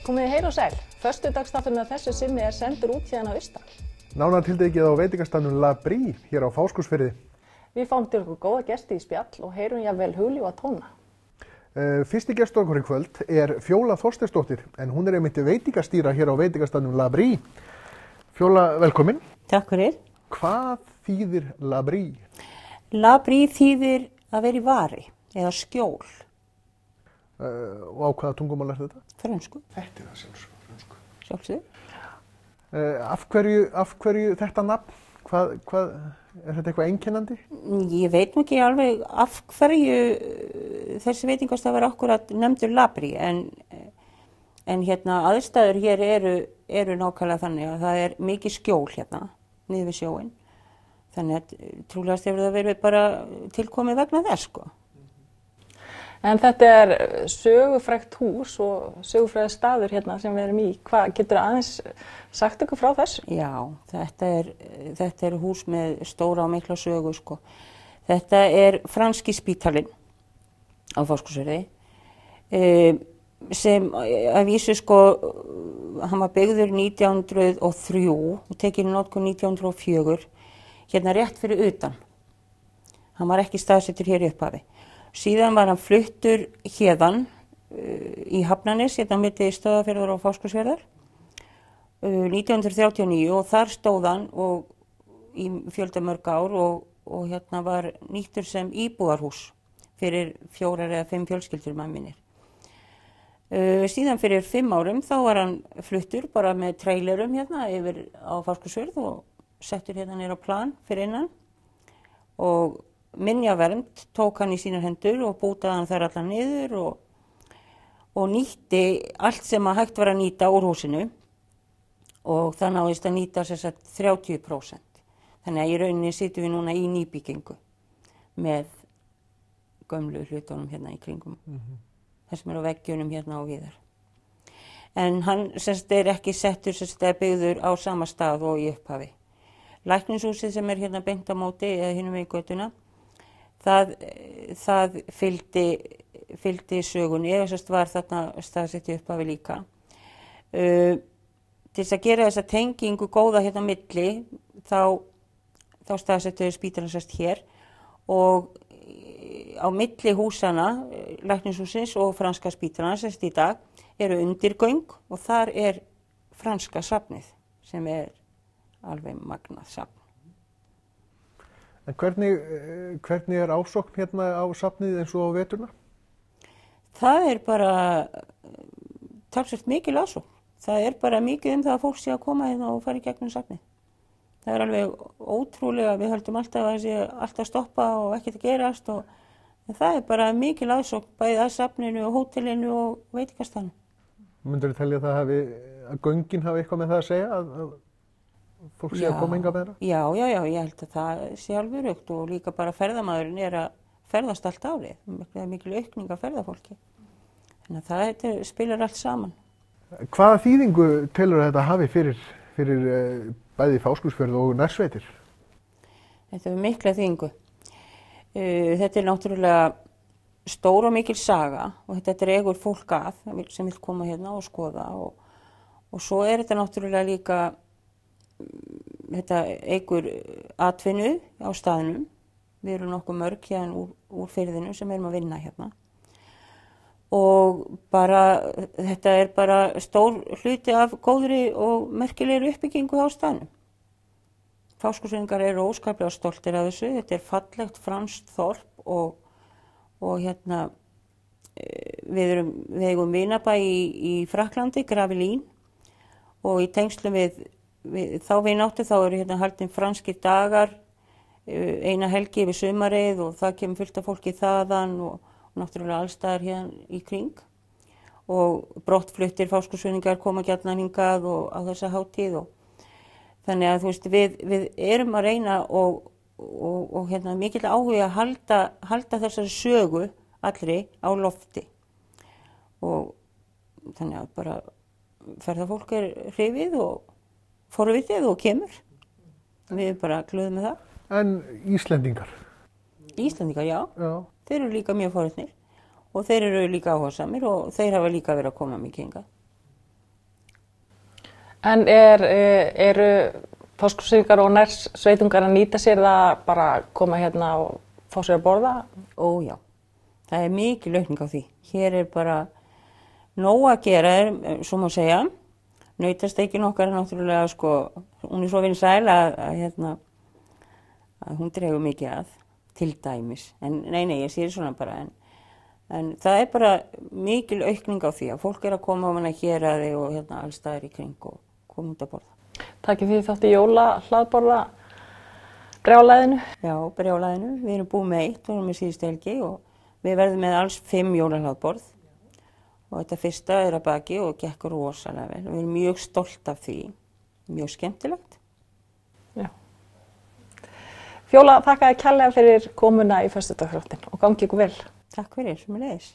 Komið heil og sæl. Föstudagsþátturinn að þessu sinni sendur út hérna austan. Nánar tiltekið á veitingastafnum La Brie hér á Fáskrúðsfirði. Við fáum til okkur góða gesti í spjall og heyrum jafnvel hugljúfa tóna. Fyrsti gestur okkur í kvöld Fjóla Þorsteinsdóttir, en hún einmitt veitingastýra hér á veitingastafnum La Brie. Fjóla, velkomin. Takk fyrir. Hvað þýðir La Brie? La Brie þýðir að vera í vari eða skjól. Og á hvaða tungumál þetta? Frönsku. Þetta það frönsku. Sjálfsögðu. Af hverju þetta nafn? Hvað, þetta eitthvað einkennandi? Ég veit nú ekki alveg af hverju þessi veitingastafur akkurat nefndur La Brie, en hérna aðstæður hér eru nákvæmlega þannig að það mikið skjól hérna niður við sjóinn. Þannig að trúlegast hefur það verið bara tilkomið vegna þess, sko. En þetta sögufrægt hús og sögufrægur staður hérna sem við erum í. Hvað getur aðeins sagt ykkur frá þessu? Já, þetta hús með stóra og mikla sögu, sko. Þetta franski spítalinn á Fáskrúðsfirði, sem að vísu, sko, hann var byggður 1903 og tekinn í notkun 1904, hérna rétt fyrir utan. Hann var ekki staðsettur hér í upphafi. Síðan var hann fluttur héðan í Hafnanes, hérna milli Stöðvarfjarðar og Fáskrúðsfjarðar 1939 og þar stóð hann í fjöldamörg ár og hérna var nýttur sem íbúðarhús fyrir 4 eða 5 fjölskyldur mannminir. Síðan fyrir 5 árum þá var hann fluttur bara með trailerum hérna yfir á Fáskrúðsfjörð og settur hérna niður á plan fyrir innan og minjavernd tók hann í sínar hendur og bútaði hann þar allan niður og nýtti allt sem að hægt var að nýta úr húsinu og það náðist að nýta sem sagt 30%. Þannig að í rauninni sitjum við núna í nýbyggingu með gömlu hlutunum hérna í kringum. Þessum á veggjunum hérna og víðar. En hann sem sagt ekki settur sem sagt byggður á sama stað og í upphafi. Læknishúsið sem hérna beint á móti eða hinum við götuna, það fylgdi sögunni og sérst var þarna staðsetti upphafi líka. Til þess að gera þessa tengingu góða hérna milli, þá staðsettu spítalinn sérst hér og á milli húsana, læknishúsins og franska spítalans sérst í dag, undirgöng og þar franska safnið sem alveg magnað safn. En hvernig ásókn hérna á safnið eins og á veturna? Það bara talsvert mikil ásókn. Það bara mikið það að fólk sé að koma hérna og fara í gegnum safnið. Það alveg ótrúlega, við höldum alltaf að alltaf stoppa og ekkert að gerast en það bara mikil ásókn bæði að safninu og hótelinu og veitingastaðnum. Myndirðu telja að göngin hafi eitthvað með það að segja að fólk sé að koma hingað með það? Já, ég held að það sé alveg rögt og líka bara ferðamaðurinn að ferðast allt árið. Það mikil aukning af ferðafólki. Þannig að þetta spilar allt saman. Hvaða þýðingu telur þetta hafi fyrir bæði Fáskrúðsfjörð og nærsveitir? Þetta mikla þýðingu. Þetta náttúrulega stór og mikil saga og þetta dregur fólk að sem vil koma hérna og skoða og svo þetta náttúrulega líka þetta eykur atvinnu á staðnum. Við erum nokkuð mörg hérna úr firðinu sem erum að vinna hérna. Og þetta bara stór hluti af góðri og merkilegri uppbyggingu á staðnum. Fáskrúðsfirðingar óskaplega stoltir af þessu. Þetta fallegt franskt þorp og hérna við eigum vinabæ í Frakklandi, Gravelines og í tengslum við þá vináttu þá hérna haldin franskir dagar eina helgi yfir sumarið og það kemur fullt af fólki þaðan og náttúrulega allstaðar hérna í kring og brottfluttir Fáskrúðsfirðingar koma gjarnan hingað og á þessa hátíð og þannig að þú veist við erum að reyna og hérna mikill áhuga að halda þessari sögu allri á lofti og þannig að bara ferðafólk hrifið og forvitið og kemur. Við erum bara glöð með það. En Íslendingar? Íslendingar, já. Þeir eru líka mjög forvitnir og þeir eru líka áhugasamir og þeir hafa líka verið að koma mikið hingað. En eru Fáskrúðsvíkingar og nærsveitungar að nýta sér það bara að koma hérna og fá sér að borða? Ó já, það er mikil aukning á því. Hér er bara nóg að gera, svo má segja. Nautasteikin okkar er náttúrulega, sko, hún er svo vinsæl að hún dregur mikið að, til dæmis. En nei, ég sé svona bara, en það er bara mikil aukning á því að fólk er að koma á hana héraði og hérna alls staðar í kring og koma út að borða. Takið þið þátt í jólahlaðborða brjálæðinu? Já, brjálæðinu. Við erum búið með 1, við erum með síðustu helgi og við verðum með alls 5 jólahlaðborð. Og þetta fyrsta er að baki og gekk rosalega vel. Við erum mjög stolt af því, mjög skemmtilegt. Já. Fjóla, þakka þér kærlega fyrir komuna í föstudagsþáttinn og gangi ykkur vel. Takk fyrir, sömuleiðis.